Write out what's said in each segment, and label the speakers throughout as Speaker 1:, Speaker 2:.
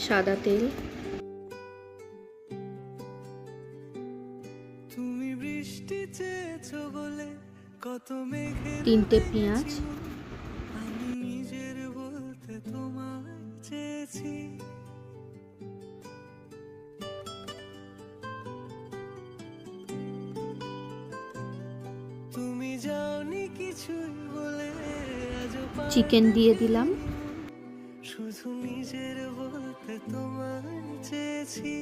Speaker 1: সাদা তেল,
Speaker 2: তুমি বৃষ্টি চেয়েছো বলে কত মেঘের
Speaker 1: 3টে পেঁয়াজ,
Speaker 2: আমি নিজের বলতে তোমায় চেয়েছি। তুমি যাওনি কিছুই বলে আজও
Speaker 1: চিকেন দিয়ে দিলাম,
Speaker 2: শুধু নিজের বলতে তোমায় চেয়েছি।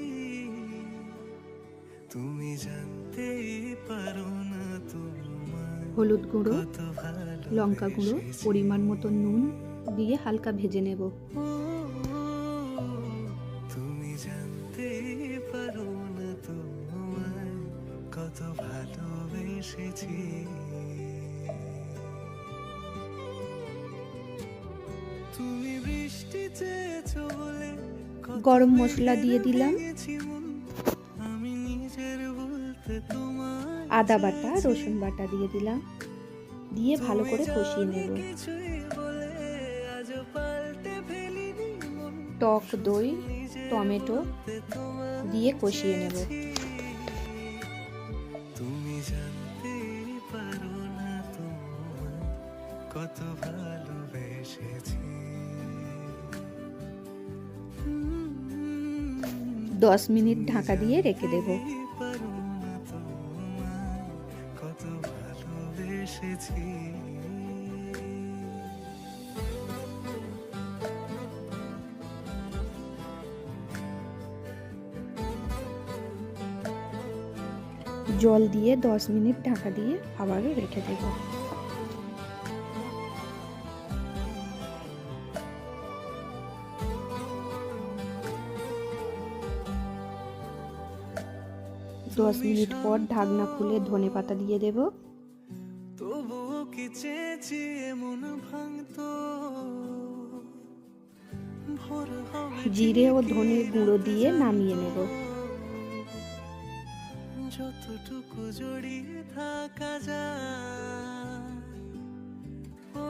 Speaker 2: তুমি জানতেই পারো না তোমায়
Speaker 1: হলুদ গুঁড়ো,
Speaker 2: কত ভালো
Speaker 1: লঙ্কা গুঁড়ো, পরিমাণ মতো নুন দিয়ে হালকা ভেজে নেব।
Speaker 2: তুমি জানতেই পারো না তোমায় কত ভালোবেসেছি। তুমি বৃষ্টি চেয়েছো বলে
Speaker 1: গরম মশলা দিয়ে দিলাম,
Speaker 2: আমি নিজের বলতে তোমায়
Speaker 1: আদা বাটা, রসুন বাটা দিয়ে দিলাম, দিয়ে ভালো করে কষিয়ে নেব।
Speaker 2: কিছুই বলে আজও পাল্টে ফেলিনি মন
Speaker 1: টক দই, টমেটো দিয়ে কষিয়ে নেব।
Speaker 2: তুমি জানতেই পারো না তোমায় কত ভালোবেসেছি।
Speaker 1: 10 মিনিট ঢাকা দিয়ে রেখে দেব।
Speaker 2: পারো না তোমায় কত ভালোবেসেছি।
Speaker 1: জল দিয়ে 10 মিনিট ঢাকা দিয়ে আবারও রেখে দেব। দশ মিনিট পর ঢাকনা খুলে ধনেপাতা দিয়ে দেব।
Speaker 2: তবুও কি চেয়েছি এমন ভাঙতো ভোর হবে
Speaker 1: জিরে ও ধনে গুঁড়ো দিয়ে নামিয়ে নেব।
Speaker 2: যতটুকু জড়িয়ে থাকা যায় ও